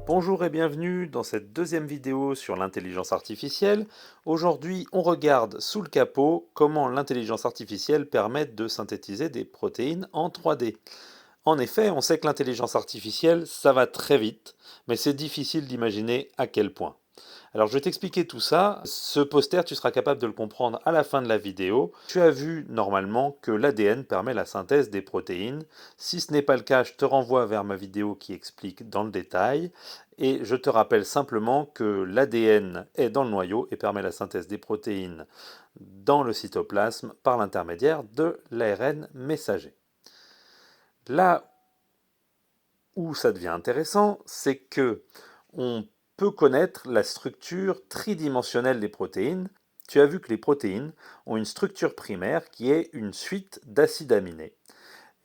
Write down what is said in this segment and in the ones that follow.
Bonjour et bienvenue dans cette deuxième vidéo sur l'intelligence artificielle. Aujourd'hui, on regarde sous le capot comment l'intelligence artificielle permet de synthétiser des protéines en 3D. En effet, on sait que l'intelligence artificielle, ça va très vite, mais c'est difficile d'imaginer à quel point. Alors je vais t'expliquer tout ça. Ce poster, tu seras capable de le comprendre à la fin de la vidéo. Tu as vu normalement que l'ADN permet la synthèse des protéines. Si ce n'est pas le cas, je te renvoie vers ma vidéo qui explique dans le détail. Et je te rappelle simplement que l'ADN est dans le noyau et permet la synthèse des protéines dans le cytoplasme par l'intermédiaire de l'ARN messager. Là où ça devient intéressant, c'est que on peut connaître la structure tridimensionnelle des protéines. Tu as vu que les protéines ont une structure primaire qui est une suite d'acides aminés.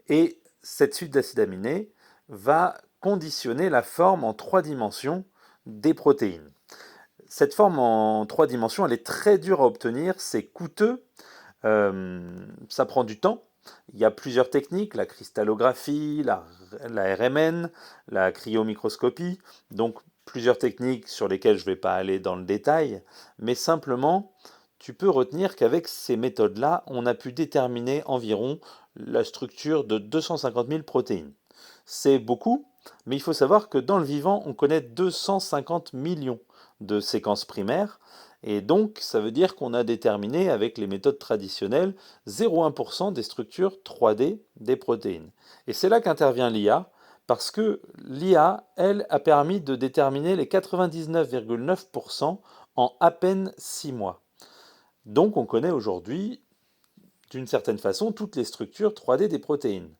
Et cette suite d'acides aminés va conditionner la forme en 3 dimensions des protéines. Cette forme en 3 dimensions, elle est très dure à obtenir, c'est coûteux, ça prend du temps. Il y a plusieurs techniques, la cristallographie, la RMN, la cryomicroscopie, donc plusieurs techniques sur lesquelles je ne vais pas aller dans le détail, mais simplement, tu peux retenir qu'avec ces méthodes-là, on a pu déterminer environ la structure de 250 000 protéines. C'est beaucoup, mais il faut savoir que dans le vivant, on connaît 250 millions de séquences primaires, et donc, ça veut dire qu'on a déterminé, avec les méthodes traditionnelles, 0,1% des structures 3D des protéines. Et c'est là qu'intervient l'IA, parce que l'IA, elle, a permis de déterminer les 99,9% en à peine 6 mois. Donc, on connaît aujourd'hui, d'une certaine façon, toutes les structures 3D des protéines.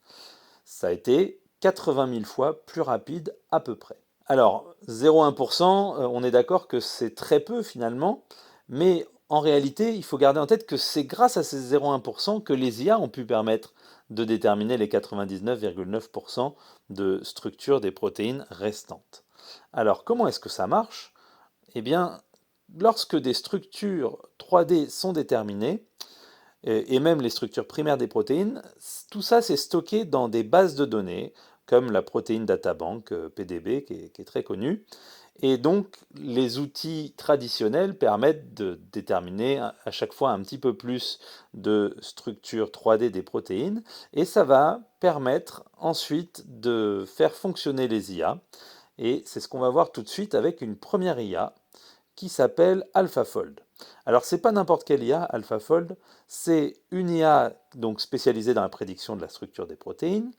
Ça a été 80 000 fois plus rapide à peu près. Alors, 0,1%, on est d'accord que c'est très peu finalement, mais en réalité, il faut garder en tête que c'est grâce à ces 0,1% que les IA ont pu permettre de déterminer les 99,9% de structure des protéines restantes. Alors, comment est-ce que ça marche? Eh bien, lorsque des structures 3D sont déterminées, et même les structures primaires des protéines, tout ça c'est stocké dans des bases de données, comme la Protein Data Bank, PDB, qui est très connue. Et donc, les outils traditionnels permettent de déterminer à chaque fois un petit peu plus de structure 3D des protéines, et ça va permettre ensuite de faire fonctionner les IA. Et c'est ce qu'on va voir tout de suite avec une première IA qui s'appelle AlphaFold. Alors, c'est pas n'importe quelle IA, AlphaFold, c'est une IA donc spécialisée dans la prédiction de la structure des protéines,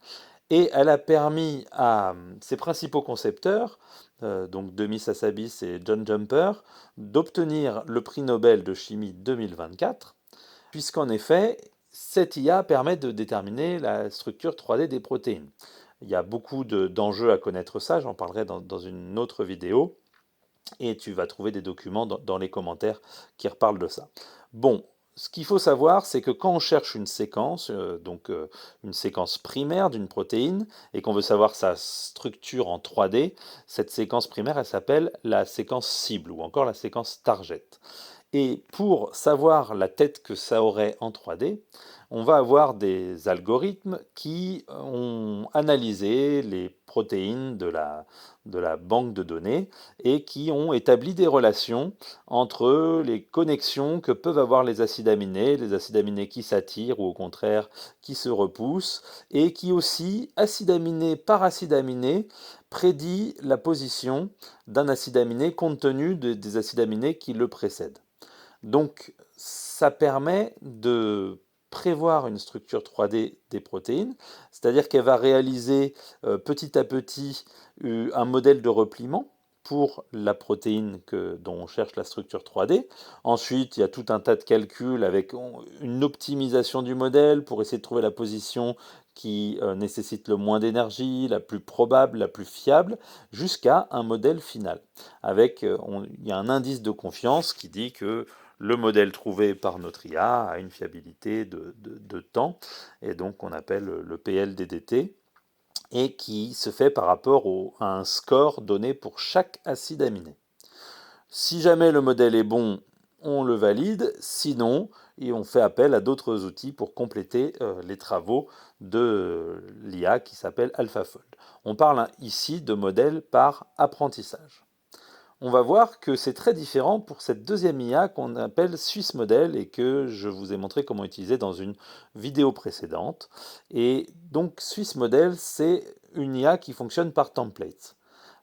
et elle a permis à ses principaux concepteurs, donc Demis Hassabis et John Jumper, d'obtenir le prix Nobel de chimie 2024, puisqu'en effet, cette IA permet de déterminer la structure 3D des protéines. Il y a beaucoup d'enjeux à connaître ça, j'en parlerai dans une autre vidéo, et tu vas trouver des documents dans les commentaires qui reparlent de ça. Bon, ce qu'il faut savoir, c'est que quand on cherche une séquence, une séquence primaire d'une protéine, et qu'on veut savoir sa structure en 3D, cette séquence primaire, elle s'appelle la séquence cible, ou encore la séquence target. Et pour savoir la tête que ça aurait en 3D, on va avoir des algorithmes qui ont analysé les protéines de la banque de données et qui ont établi des relations entre les connexions que peuvent avoir les acides aminés qui s'attirent ou au contraire qui se repoussent, et qui aussi, acide aminé par acide aminé, prédit la position d'un acide aminé compte tenu des acides aminés qui le précèdent. Donc, ça permet de prévoir une structure 3D des protéines, c'est-à-dire qu'elle va réaliser petit à petit un modèle de repliement pour la protéine dont on cherche la structure 3D. Ensuite, il y a tout un tas de calculs avec une optimisation du modèle pour essayer de trouver la position qui nécessite le moins d'énergie, la plus probable, la plus fiable, jusqu'à un modèle final. Il y a un indice de confiance qui dit que le modèle trouvé par notre IA a une fiabilité de temps, et donc on appelle le PLDDT, et qui se fait par rapport à un score donné pour chaque acide aminé. Si jamais le modèle est bon, on le valide, sinon, et on fait appel à d'autres outils pour compléter les travaux de l'IA. IA qui s'appelle AlphaFold. On parle ici de modèle par apprentissage. On va voir que c'est très différent pour cette deuxième IA qu'on appelle SwissModel et que je vous ai montré comment utiliser dans une vidéo précédente. Et donc SwissModel, c'est une IA qui fonctionne par templates.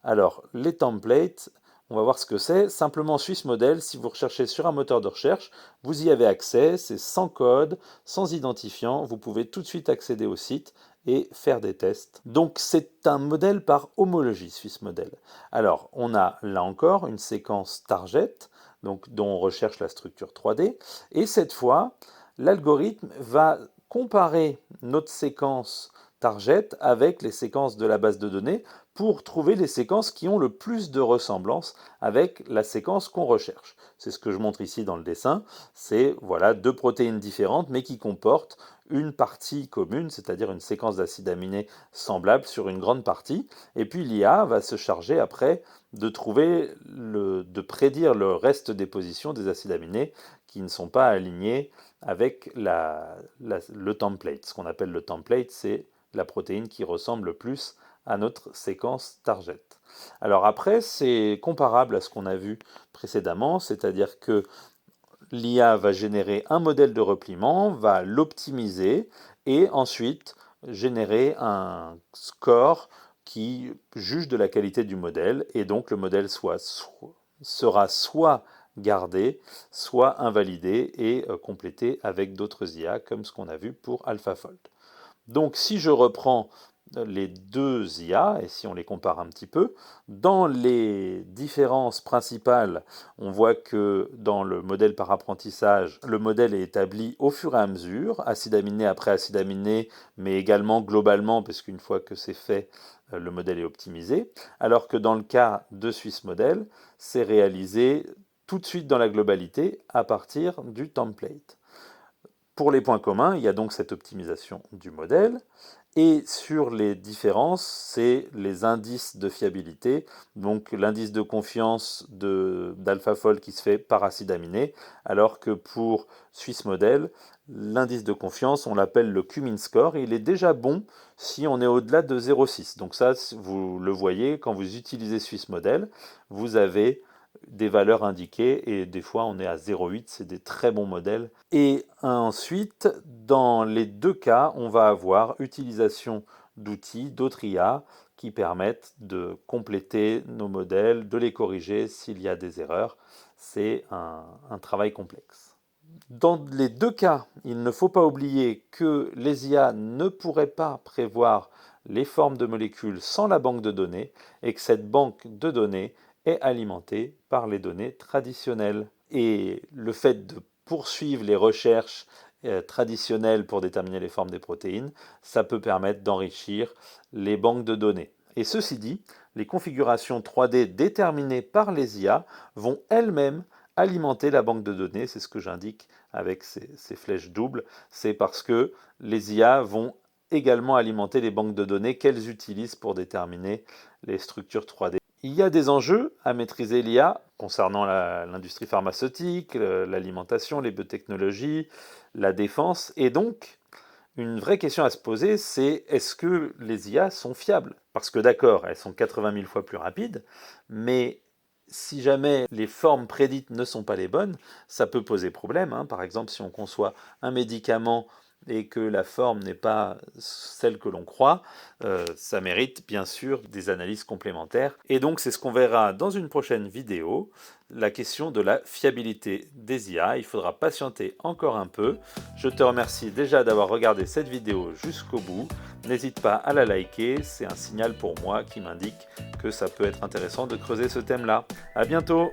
Alors, les templates, on va voir ce que c'est. Simplement, SwissModel, si vous recherchez sur un moteur de recherche, vous y avez accès, c'est sans code, sans identifiant, vous pouvez tout de suite accéder au site et faire des tests. Donc c'est un modèle par homologie, SwissModel. Alors on a là encore une séquence target, donc dont on recherche la structure 3D, et cette fois l'algorithme va comparer notre séquence target avec les séquences de la base de données pour trouver les séquences qui ont le plus de ressemblance avec la séquence qu'on recherche. C'est ce que je montre ici dans le dessin. C'est voilà, deux protéines différentes mais qui comportent une partie commune, c'est-à-dire une séquence d'acides aminés semblable sur une grande partie. Et puis l'IA va se charger après de trouver, de prédire le reste des positions des acides aminés qui ne sont pas alignés avec le template. Ce qu'on appelle le template, c'est la protéine qui ressemble le plus à notre séquence target. Alors après, c'est comparable à ce qu'on a vu précédemment, c'est-à-dire que l'IA va générer un modèle de repliement, va l'optimiser et ensuite générer un score qui juge de la qualité du modèle et donc le modèle sera soit gardé, soit invalidé et complété avec d'autres IA comme ce qu'on a vu pour AlphaFold. Donc si je reprends les deux IA, et si on les compare un petit peu, dans les différences principales, on voit que dans le modèle par apprentissage, le modèle est établi au fur et à mesure, acide aminé après acide aminé, mais également globalement, parce qu'une fois que c'est fait, le modèle est optimisé, alors que dans le cas de SwissModel, c'est réalisé tout de suite dans la globalité à partir du template. Pour les points communs, il y a donc cette optimisation du modèle. Et sur les différences, c'est les indices de fiabilité, donc l'indice de confiance d'AlphaFold qui se fait par acide aminé, alors que pour SwissModel, l'indice de confiance, on l'appelle le Cummins score, et il est déjà bon si on est au-delà de 0,6. Donc ça, vous le voyez, quand vous utilisez SwissModel, vous avez des valeurs indiquées et des fois on est à 0,8, c'est des très bons modèles. Et ensuite, dans les deux cas, on va avoir utilisation d'outils, d'autres IA qui permettent de compléter nos modèles, de les corriger s'il y a des erreurs. C'est un travail complexe. Dans les deux cas, il ne faut pas oublier que les IA ne pourraient pas prévoir les formes de molécules sans la banque de données et que cette banque de données est alimentée par les données traditionnelles. Et le fait de poursuivre les recherches traditionnelles pour déterminer les formes des protéines, ça peut permettre d'enrichir les banques de données. Et ceci dit, les configurations 3D déterminées par les IA vont elles-mêmes alimenter la banque de données, c'est ce que j'indique avec ces flèches doubles, c'est parce que les IA vont également alimenter les banques de données qu'elles utilisent pour déterminer les structures 3D. Il y a des enjeux à maîtriser l'IA concernant l'industrie pharmaceutique, l'alimentation, les biotechnologies, la défense, et donc une vraie question à se poser, c'est est-ce que les IA sont fiables? Parce que d'accord, elles sont 80 000 fois plus rapides, mais si jamais les formes prédites ne sont pas les bonnes, ça peut poser problème, hein. Par exemple, si on conçoit un médicament et que la forme n'est pas celle que l'on croit, ça mérite bien sûr des analyses complémentaires. Et donc c'est ce qu'on verra dans une prochaine vidéo, la question de la fiabilité des IA. Il faudra patienter encore un peu. Je te remercie déjà d'avoir regardé cette vidéo jusqu'au bout. N'hésite pas à la liker, c'est un signal pour moi qui m'indique que ça peut être intéressant de creuser ce thème-là. À bientôt!